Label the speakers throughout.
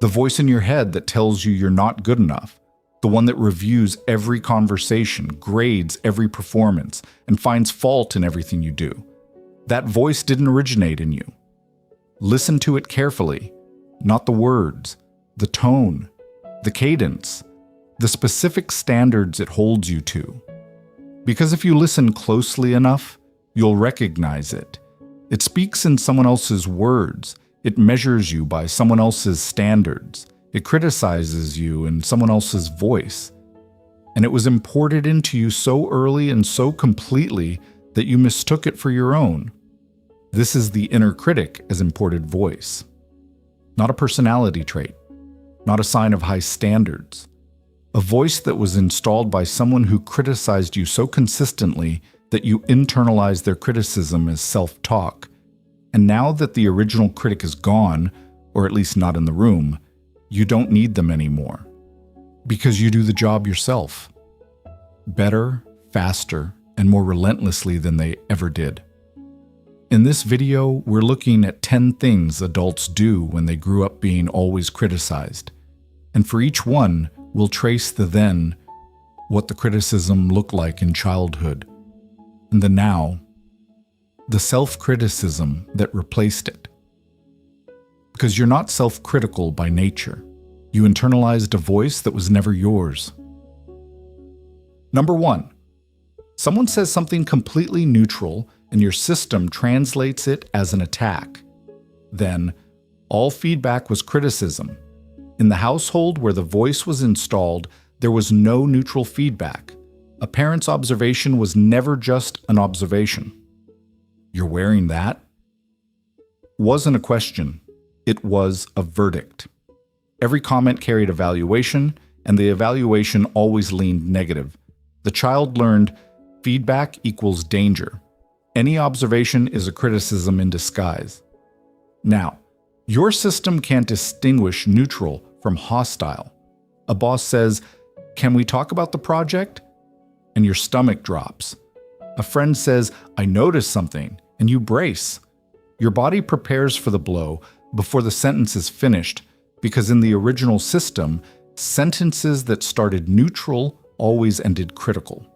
Speaker 1: The voice in your head that tells you you're not good enough. The one that reviews every conversation, grades every performance, and finds fault in everything you do. That voice didn't originate in you. Listen to it carefully, not the words, the tone, the cadence, the specific standards it holds you to. Because if you listen closely enough, you'll recognize it. It speaks in someone else's words. It measures you by someone else's standards. It criticizes you in someone else's voice. And it was imported into you so early and so completely that you mistook it for your own. This is the inner critic as imported voice. Not a personality trait, not a sign of high standards. A voice that was installed by someone who criticized you so consistently that you internalized their criticism as self-talk. And now that the original critic is gone, or at least not in the room, you don't need them anymore. Because you do the job yourself. Better, faster, and more relentlessly than they ever did. In this video, we're looking at 10 things adults do when they grew up being always criticized. And for each one, we'll trace the then, what the criticism looked like in childhood, and the now, the self-criticism that replaced it. Because you're not self-critical by nature. You internalized a voice that was never yours. Number 1. Someone says something completely neutral and your system translates it as an attack. Then, all feedback was criticism. In the household where the voice was installed, there was no neutral feedback. A parent's observation was never just an observation. You're wearing that? Wasn't a question. It was a verdict. Every comment carried evaluation, and the evaluation always leaned negative. The child learned feedback equals danger. Any observation is a criticism in disguise. Now, your system can't distinguish neutral from hostile. A boss says, "Can we talk about the project?" And your stomach drops. A friend says, "I noticed something," and you brace. Your body prepares for the blow before the sentence is finished, because in the original system, sentences that started neutral always ended critical.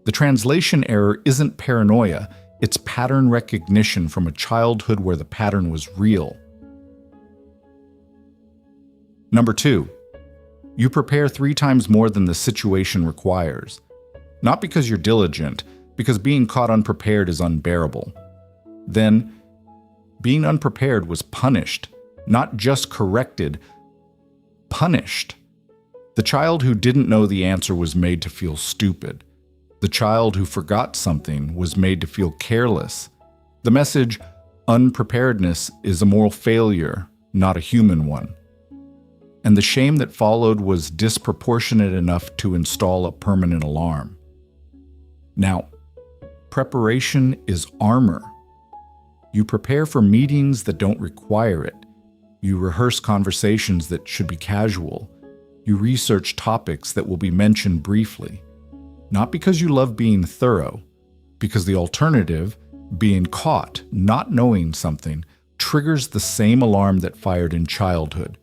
Speaker 1: The translation error isn't paranoia, it's pattern recognition from a childhood where the pattern was real. Number 2, you prepare 3 times more than the situation requires. Not because you're diligent, because being caught unprepared is unbearable. Then, being unprepared was punished, not just corrected, punished. The child who didn't know the answer was made to feel stupid. The child who forgot something was made to feel careless. The message, unpreparedness is a moral failure, not a human one. And the shame that followed was disproportionate enough to install a permanent alarm. Now, preparation is armor. You prepare for meetings that don't require it. You rehearse conversations that should be casual. You research topics that will be mentioned briefly. Not because you love being thorough, because the alternative, being caught, not knowing something, triggers the same alarm that fired in childhood.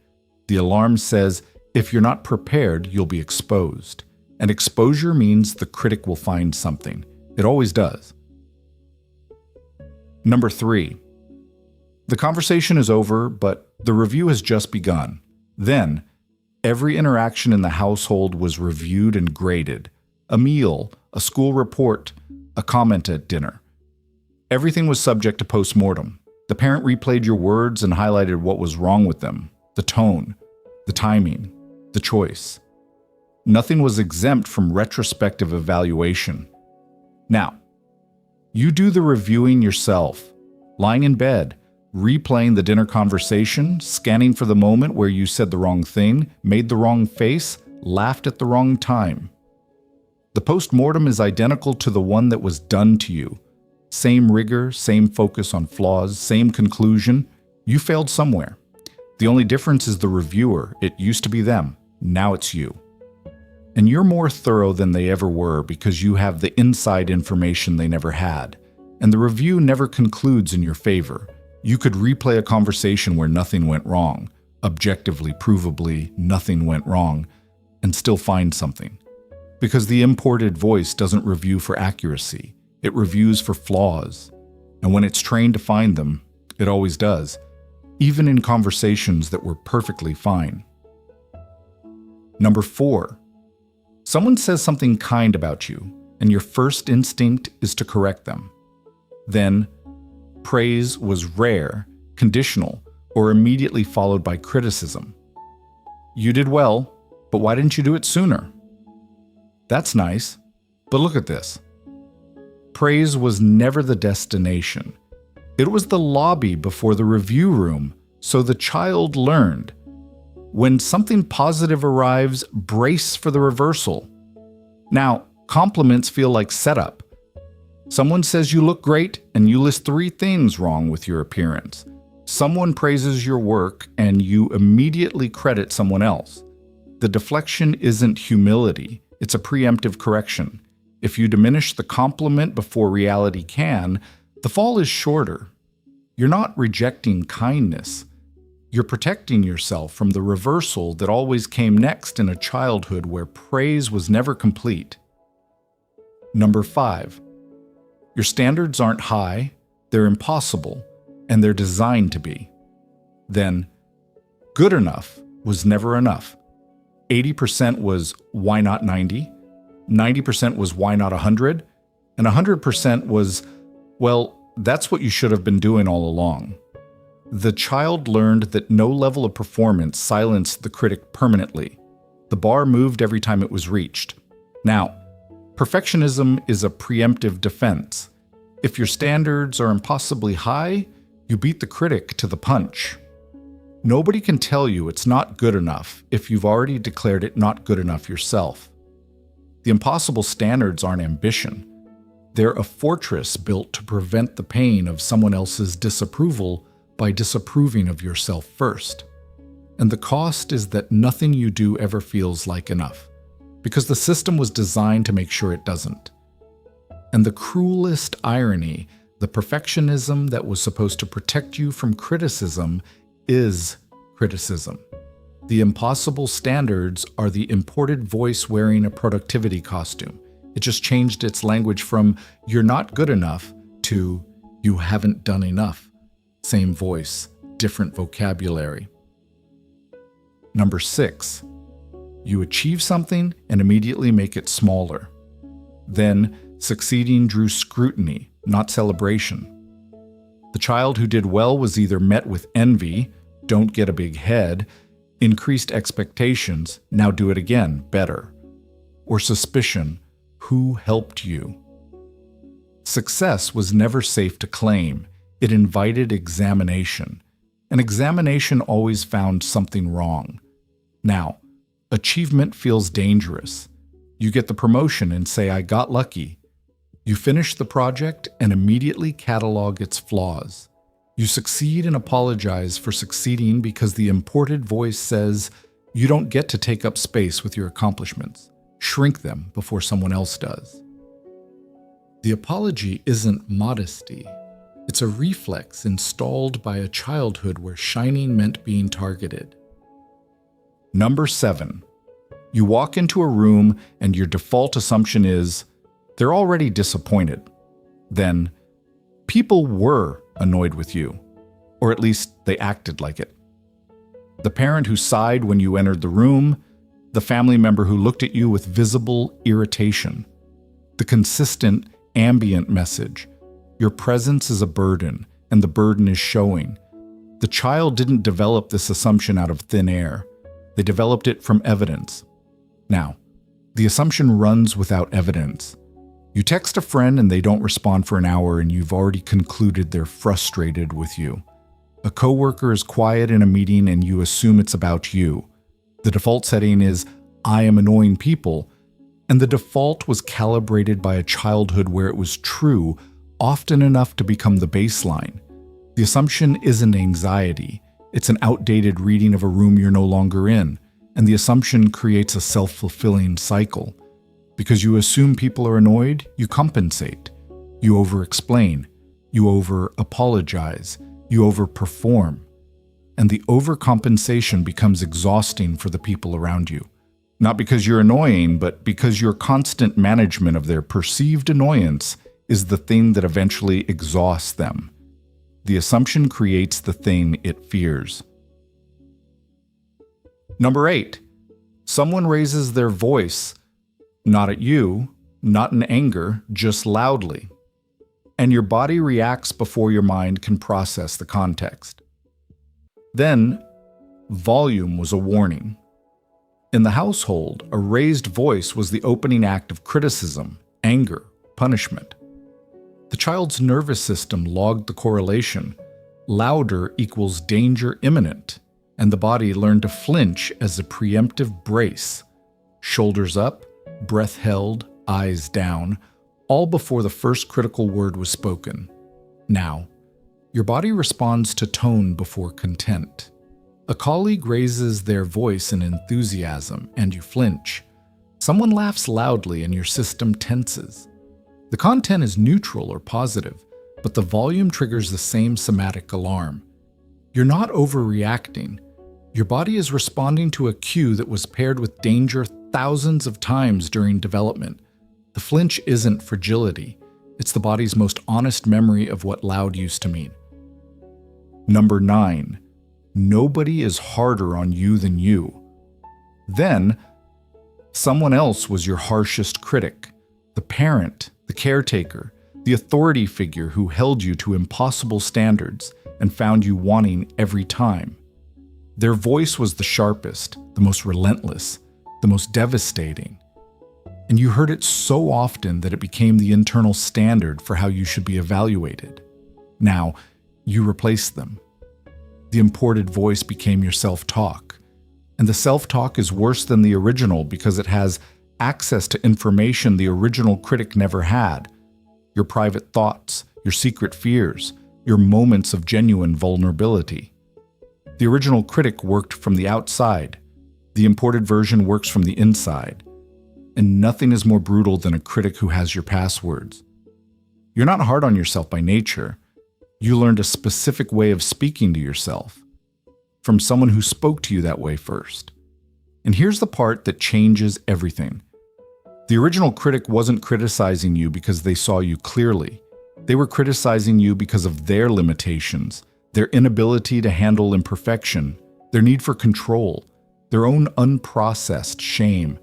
Speaker 1: The alarm says, if you're not prepared, you'll be exposed. And exposure means the critic will find something. It always does. Number 3. The conversation is over, but the review has just begun. Then, every interaction in the household was reviewed and graded. A meal, a school report, a comment at dinner. Everything was subject to post-mortem. The parent replayed your words and highlighted what was wrong with them, the tone, the timing, the choice. Nothing was exempt from retrospective evaluation. Now, you do the reviewing yourself, lying in bed, replaying the dinner conversation, scanning for the moment where you said the wrong thing, made the wrong face, laughed at the wrong time. The post-mortem is identical to the one that was done to you. Same rigor, same focus on flaws, same conclusion. You failed somewhere. The only difference is the reviewer. It used to be them. Now it's you. And you're more thorough than they ever were because you have the inside information they never had. And the review never concludes in your favor. You could replay a conversation where nothing went wrong, objectively, provably, nothing went wrong, and still find something. Because the imported voice doesn't review for accuracy, it reviews for flaws. And when it's trained to find them, it always does, even in conversations that were perfectly fine. Number 4, someone says something kind about you, and your first instinct is to correct them. Then, praise was rare, conditional, or immediately followed by criticism. You did well, but why didn't you do it sooner? That's nice, but look at this. Praise was never the destination. It was the lobby before the review room, so the child learned. When something positive arrives, brace for the reversal. Now, compliments feel like setup. Someone says you look great, and you list 3 things wrong with your appearance. Someone praises your work, and you immediately credit someone else. The deflection isn't humility, it's a preemptive correction. If you diminish the compliment before reality can, the fall is shorter. You're not rejecting kindness. You're protecting yourself from the reversal that always came next in a childhood where praise was never complete. Number 5. Your standards aren't high, they're impossible, and they're designed to be. Then, good enough was never enough. 80% was why not 90? 90% was why not 100? And 100% was, well, that's what you should have been doing all along. The child learned that no level of performance silenced the critic permanently. The bar moved every time it was reached. Now, perfectionism is a preemptive defense. If your standards are impossibly high, you beat the critic to the punch. Nobody can tell you it's not good enough if you've already declared it not good enough yourself. The impossible standards aren't ambition. They're a fortress built to prevent the pain of someone else's disapproval by disapproving of yourself first. And the cost is that nothing you do ever feels like enough, because the system was designed to make sure it doesn't. And the cruelest irony, the perfectionism that was supposed to protect you from criticism is criticism. The impossible standards are the imported voice wearing a productivity costume. It just changed its language from "you're not good enough" to "you haven't done enough." Same voice, different vocabulary. Number 6. You achieve something and immediately make it smaller. Then, succeeding drew scrutiny, not celebration. The child who did well was either met with envy, "don't get a big head," increased expectations, "now do it again, better," or suspicion, "who helped you?" Success was never safe to claim. It invited examination. An examination always found something wrong. Now, achievement feels dangerous. You get the promotion and say, "I got lucky." You finish the project and immediately catalog its flaws. You succeed and apologize for succeeding because the imported voice says, "You don't get to take up space with your accomplishments. Shrink them before someone else does." The apology isn't modesty. It's a reflex installed by a childhood where shining meant being targeted. Number 7. You walk into a room and your default assumption is, they're already disappointed. Then, people were annoyed with you, or at least they acted like it. The parent who sighed when you entered the room, the family member who looked at you with visible irritation, the consistent ambient message, your presence is a burden, and the burden is showing. The child didn't develop this assumption out of thin air. They developed it from evidence. Now, the assumption runs without evidence. You text a friend and they don't respond for an hour and you've already concluded they're frustrated with you. A coworker is quiet in a meeting and you assume it's about you. The default setting is, "I am annoying people," and the default was calibrated by a childhood where it was true often enough to become the baseline. The assumption isn't anxiety. It's an outdated reading of a room you're no longer in, and the assumption creates a self-fulfilling cycle. Because you assume people are annoyed, you compensate. You over-explain. You over-apologize. You over-perform. and the overcompensation becomes exhausting for the people around you. Not because you're annoying, but because your constant management of their perceived annoyance is the thing that eventually exhausts them. The assumption creates the thing it fears. Number 8, someone raises their voice, not at you, not in anger, just loudly. And your body reacts before your mind can process the context. Then, volume was a warning. In the household, a raised voice was the opening act of criticism, anger, punishment. The child's nervous system logged the correlation. Louder equals danger imminent, and the body learned to flinch as a preemptive brace. Shoulders up, breath held, eyes down, all before the first critical word was spoken. Now, your body responds to tone before content. A colleague raises their voice in enthusiasm, and you flinch. Someone laughs loudly, and your system tenses. The content is neutral or positive, but the volume triggers the same somatic alarm. You're not overreacting. Your body is responding to a cue that was paired with danger thousands of times during development. The flinch isn't fragility. It's the body's most honest memory of what loud used to mean. Number 9. Nobody is harder on you than you. Then, someone else was your harshest critic. The parent, the caretaker, the authority figure who held you to impossible standards and found you wanting every time. Their voice was the sharpest, the most relentless, the most devastating. And you heard it so often that it became the internal standard for how you should be evaluated. Now, you replaced them. The imported voice became your self-talk. And the self-talk is worse than the original because it has access to information the original critic never had. Your private thoughts, your secret fears, your moments of genuine vulnerability. The original critic worked from the outside. The imported version works from the inside. And nothing is more brutal than a critic who has your passwords. You're not hard on yourself by nature. You learned a specific way of speaking to yourself from someone who spoke to you that way first. And here's the part that changes everything. The original critic wasn't criticizing you because they saw you clearly. They were criticizing you because of their limitations, their inability to handle imperfection, their need for control, their own unprocessed shame.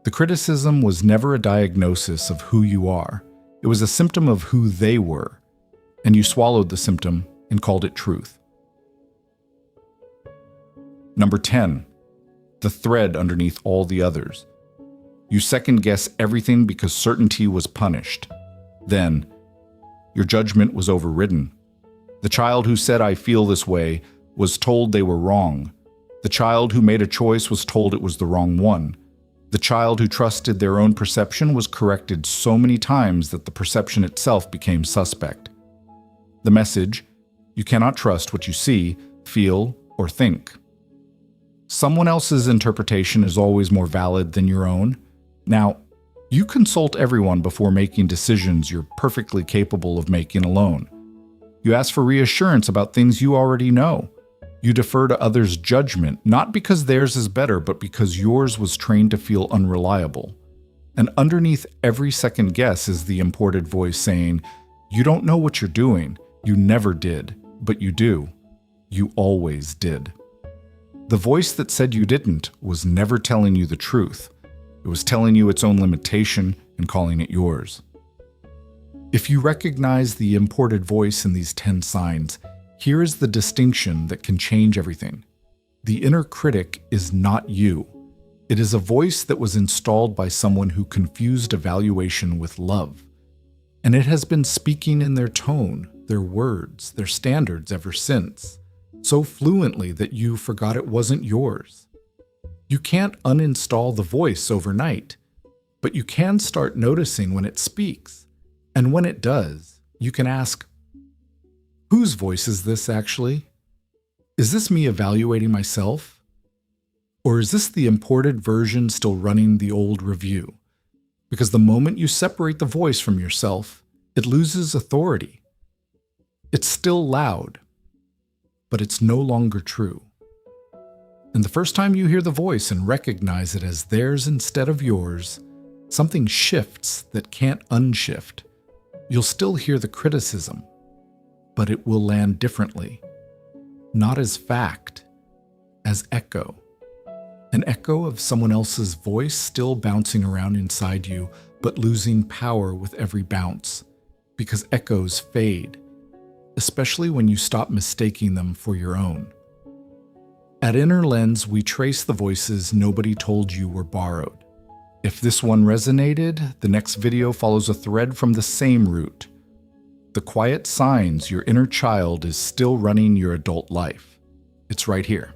Speaker 1: The criticism was never a diagnosis of who you are. It was a symptom of who they were. And you swallowed the symptom and called it truth. Number 10. The thread underneath all the others. You second-guess everything because certainty was punished. Then, your judgment was overridden. The child who said, "I feel this way," was told they were wrong. The child who made a choice was told it was the wrong one. The child who trusted their own perception was corrected so many times that the perception itself became suspect. The message: you cannot trust what you see, feel, or think. Someone else's interpretation is always more valid than your own. Now, you consult everyone before making decisions you're perfectly capable of making alone. You ask for reassurance about things you already know. You defer to others' judgment, not because theirs is better, but because yours was trained to feel unreliable. And underneath every second guess is the imported voice saying, "You don't know what you're doing. You never did, but you do. You always did." The voice that said you didn't was never telling you the truth. It was telling you its own limitation and calling it yours. If you recognize the imported voice in these 10 signs, here is the distinction that can change everything. The inner critic is not you. It is a voice that was installed by someone who confused evaluation with love. And it has been speaking in their tone, their words, their standards ever since, so fluently that you forgot it wasn't yours. You can't uninstall the voice overnight, but you can start noticing when it speaks. And when it does, you can ask, whose voice is this actually? Is this me evaluating myself? Or is this the imported version still running the old review? Because the moment you separate the voice from yourself, it loses authority. It's still loud, but it's no longer true. And the first time you hear the voice and recognize it as theirs instead of yours, something shifts that can't unshift. You'll still hear the criticism, but it will land differently. Not as fact, as echo. An echo of someone else's voice still bouncing around inside you, but losing power with every bounce. Because echoes fade, especially when you stop mistaking them for your own. At Inner Lens, we trace the voices nobody told you were borrowed. If this one resonated, the next video follows a thread from the same root. The quiet signs your inner child is still running your adult life. It's right here.